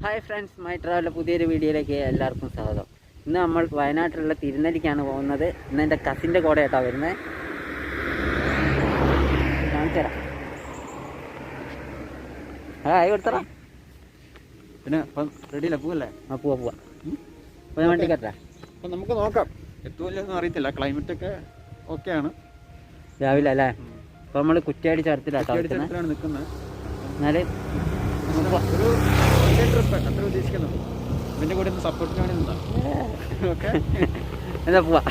Hi friends, my ട്രാവലിലെ പുതിയൊരു വീഡിയോയിലേക്ക് എല്ലാവർക്കും സ്വാഗതം. ഇന്ന് നമ്മൾ വയനാട്ടിലുള്ള തിരുനെല്ലിക്കാണ് പോകുന്നത്. ഇന്ന് എൻ്റെ കസിൻ്റെ കൂടെ ആയിട്ടാണ് വരുന്നത്. കാണിച്ചു തരാം. ആയി കൊടുത്തറാ. പിന്നെ അപ്പം റെഡിയില്ല, പോവല്ലേ? പോവാ. അപ്പോൾ ഞാൻ വണ്ടി കയറ്റാം. അപ്പം നമുക്ക് നോക്കാം, എത്തുമല്ലോ അറിയത്തില്ല. ക്ലൈമറ്റൊക്കെ ഓക്കെയാണ്. രാവിലെ അല്ലേ? അപ്പോൾ നമ്മൾ കുറ്റ്യാടി ചുരത്തിലാണ് നിൽക്കുന്നത്. എന്നാൽ ഒരു ട്രിപ്പ് അത്ര ഉദ്ദേശിക്കുന്നു. ഇതിൻ്റെ കൂടെ ഒന്ന് സപ്പോർട്ടിന് വേണ്ടി നിന്നാ ഓക്കെ. എന്താ പോവാ.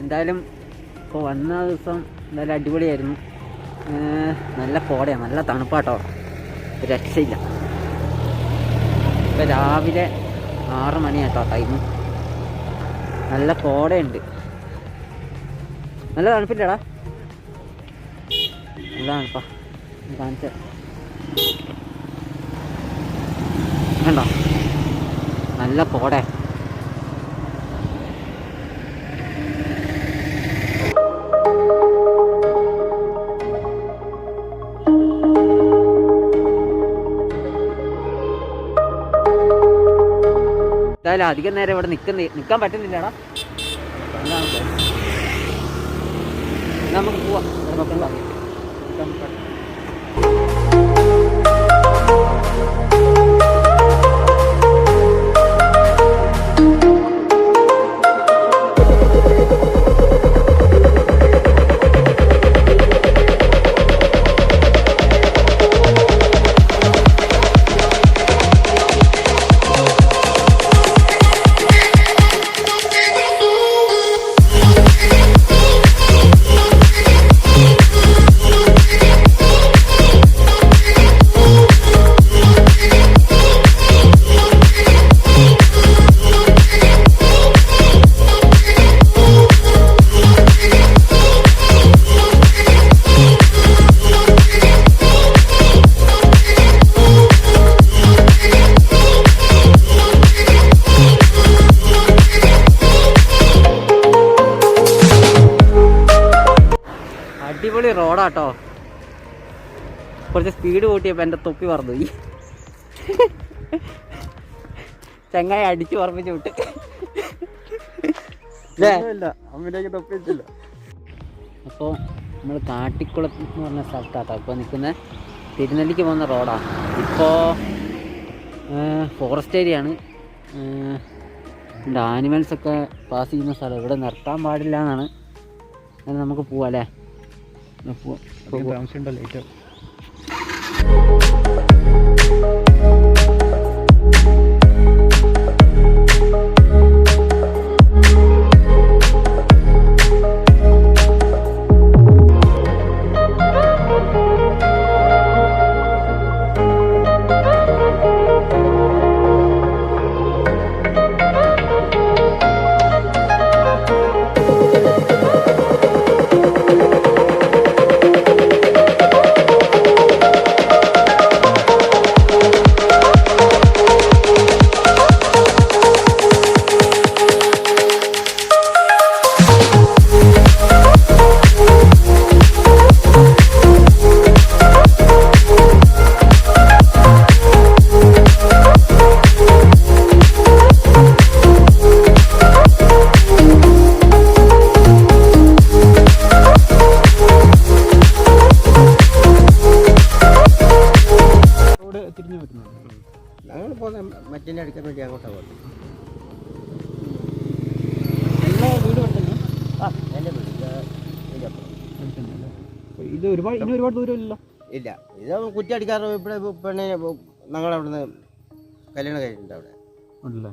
എന്തായാലും ഇപ്പോൾ വന്ന ദിവസം എന്തായാലും അടിപൊളിയായിരുന്നു. നല്ല കോടയാണ്, നല്ല തണുപ്പാട്ടോ, രക്ഷയില്ല. ഇപ്പോൾ രാവിലെ 6 മണിയാട്ടോ ടൈം. നല്ല കോടയുണ്ട്, നല്ല തണുപ്പില്ലടാ, നല്ല തണുപ്പാ. കാണിച്ച കണ്ടോ, നല്ല കോട. എന്തായാലും അധികം നേരം ഇവിടെ നിൽക്കാൻ പറ്റുന്നില്ലടാ. നമുക്ക് പോവാം. അടിപൊളി റോഡാട്ടോ. കുറച്ച് സ്പീഡ് കൂട്ടിയപ്പോൾ എൻ്റെ തൊപ്പി പറന്നു പോയി. ചങ്ങായി അടിച്ചു പറപ്പിച്ച് വിട്ട്. അപ്പോൾ നമ്മൾ കാട്ടിക്കുളത്ത് എന്ന് പറഞ്ഞ സ്ഥലത്താട്ടോ ഇപ്പോൾ നിൽക്കുന്നത്. തിരുനെല്ലിക്ക് പോകുന്ന റോഡാണ്. ഇപ്പോൾ ഫോറസ്റ്റ് ഏരിയയാണ്. ആനിമൽസൊക്കെ പാസ് ചെയ്യുന്ന സ്ഥലം. ഇവിടെ നിർത്താൻ പാടില്ല എന്നാണ്. എന്നാൽ നമുക്ക് പോവാം അല്ലേ? ലേറ്റ്. ഞങ്ങൾ പോകുന്ന മറ്റിൻ്റെ അടിക്കാൻ വേണ്ടി അങ്ങോട്ടാണ് പോകുന്നത്. വീട് പെട്ടെന്ന് എൻ്റെ വീട് ഇത് ഒരുപാട് ദൂരമില്ലല്ലോ. ഇല്ല, ഇത് കുറ്റിയടിക്കാറ്. ഇവിടെ പെണ്ണിനെ ഞങ്ങളവിടുന്ന് കല്യാണം കഴിഞ്ഞിട്ടുണ്ട്. അവിടെ ഉണ്ടല്ലേ?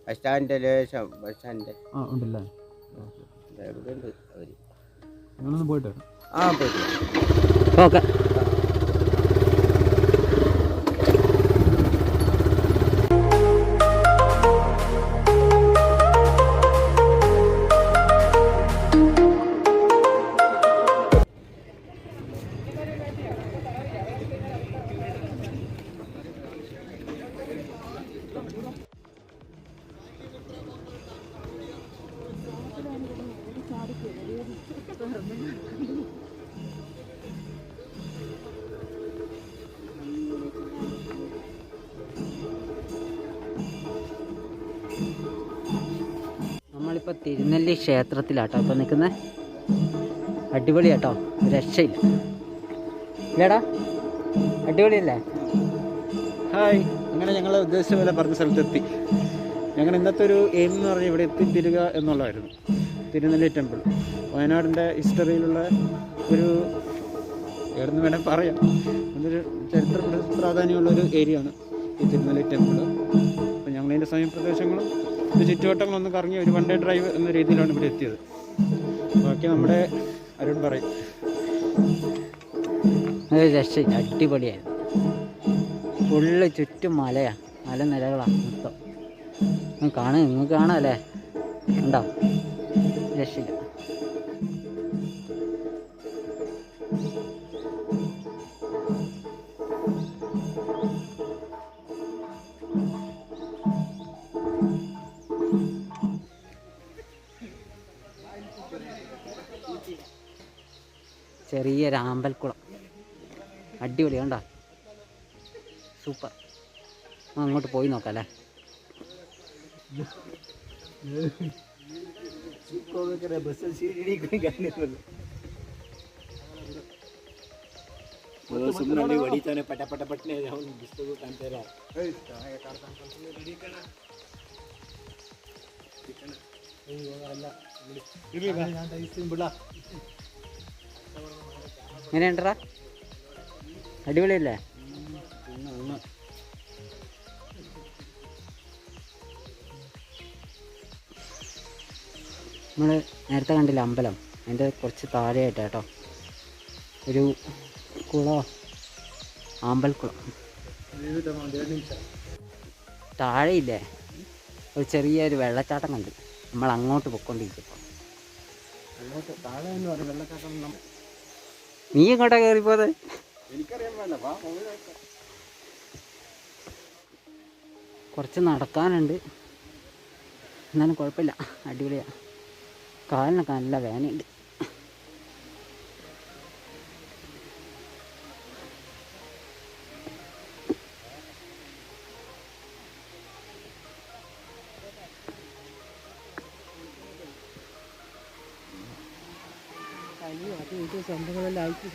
ബസ് സ്റ്റാൻഡിൻ്റെ ലേശം ബസ് സ്റ്റാൻഡിൻ്റെ ഉണ്ടല്ലേ? എവിടെ ഉണ്ട് അവർ? ഞങ്ങളൊന്ന് പോയിട്ട് ഓക്കെ. നമ്മളിപ്പോൾ തിരുനെല്ലി ക്ഷേത്രത്തിലാട്ടോ ഇപ്പോൾ നിൽക്കുന്നത്. അടിപൊളിയാട്ടോ, രക്ഷയില്ല ഇല്ലടാ, അടിപൊളിയല്ലേ? ഹായ്, അങ്ങനെ ഞങ്ങൾ ഉദ്ദേശിച്ച പോലെ പറഞ്ഞ സ്ഥലത്തെത്തി. ഞങ്ങൾ ഇന്നത്തെ ഒരു എയിം എന്ന് പറഞ്ഞാൽ ഇവിടെ എത്തിത്തീരുക എന്നുള്ളതായിരുന്നു. തിരുനെല്ലി ടെമ്പിൾ വയനാടിൻ്റെ ഹിസ്റ്ററിയിലുള്ള ഒരു എവിടെന്ന് വേണേൽ പറയാം, എന്നൊരു ചരിത്ര പ്രാധാന്യമുള്ളൊരു ഏരിയ ആണ് ഈ തിരുനെല്ലി ടെമ്പിൾ. അപ്പോൾ ഞങ്ങളതിൻ്റെ സമീപപ്രദേശങ്ങളും ചുറ്റുവട്ടങ്ങളൊന്നും കറങ്ങി ഒരു 1 ഡേ ഡ്രൈവ് എന്ന രീതിയിലാണ് ഇവിടെ എത്തിയത്. ബാക്കി നമ്മുടെ അരുൺ പറയും. രക്ഷയില്ല, അടിപൊളിയായിരുന്നു. ഫുള്ള് ചുറ്റും മലയാണ്, മലനിരകളാണ് മൊത്തം. നിങ്ങൾക്ക് കാണാം അല്ലേ, ഉണ്ടോ? രക്ഷയില്ല. ചെറിയൊരു ആമ്പൽക്കുളം, അടിപൊളി, കണ്ടോ? സൂപ്പർ. അങ്ങോട്ട് പോയി നോക്കാം അല്ലേ? എങ്ങനെയുണ്ടടാ, അടിപൊളിയല്ലേ? നമ്മൾ നേരത്തെ കണ്ടില്ല അമ്പലം, അതിൻ്റെ കുറച്ച് താഴെയായിട്ട് കേട്ടോ ഒരു കുളം, ആമ്പൽക്കുളം. താഴെയില്ലേ ഒരു ചെറിയൊരു വെള്ളച്ചാട്ടം കണ്ട് നമ്മൾ അങ്ങോട്ട് പൊയ്ക്കൊണ്ടിരിക്കും. നീ എങ്ങോട്ടാ കയറിപ്പോത്? കുറച്ച് നടക്കാനുണ്ട്, എന്നാലും കുഴപ്പമില്ല, അടിപൊളിയാണ്. കാലിനൊക്കെ നല്ല വേദനയുണ്ട്. സംഭവങ്ങളെല്ലാം ആയിട്ട്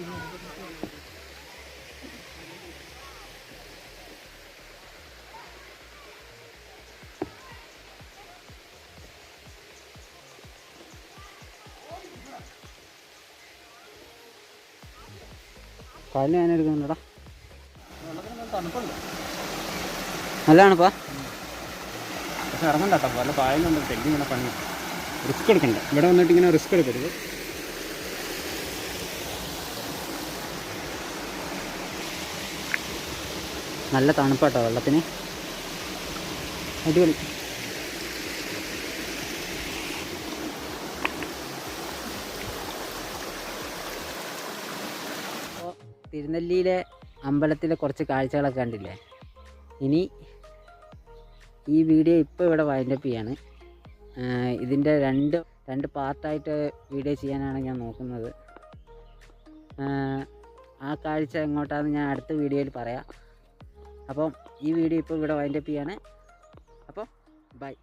കാലിന് വേദന എടുക്കുന്നുണ്ടടാ. നല്ലതാണിപ്പാ, പക്ഷെ ഇറങ്ങണ്ട കേട്ടോ, പല പായലുണ്ട്, തെങ്ങി ഇങ്ങനെ പണി. റിസ്ക് എടുക്കണ്ട, ഇവിടെ വന്നിട്ട് ഇങ്ങനെ റിസ്ക് എടുക്കരുത്. നല്ല തണുപ്പാട്ടോ വെള്ളത്തിന്, അടിപൊളി. തിരുനെല്ലിയിലെ അമ്പലത്തിലെ കുറച്ച് കാഴ്ചകളൊക്കെ കണ്ടില്ലേ? ഇനി ഈ വീഡിയോ ഇപ്പോൾ ഇവിടെ വൈൻഡപ്പ് ചെയ്യാണ്. ഇതിൻ്റെ രണ്ട് പാർട്ടായിട്ട് വീഡിയോ ചെയ്യാനാണ് ഞാൻ നോക്കുന്നത്. ആ കാഴ്ച എങ്ങോട്ടാണെന്ന് ഞാൻ അടുത്ത വീഡിയോയിൽ പറയാം. അപ്പം ഈ വീഡിയോ ഇപ്പോൾ ഇവിടെ വൈൻഡപ്പ് ചെയ്യാണ്. അപ്പോൾ ബൈ.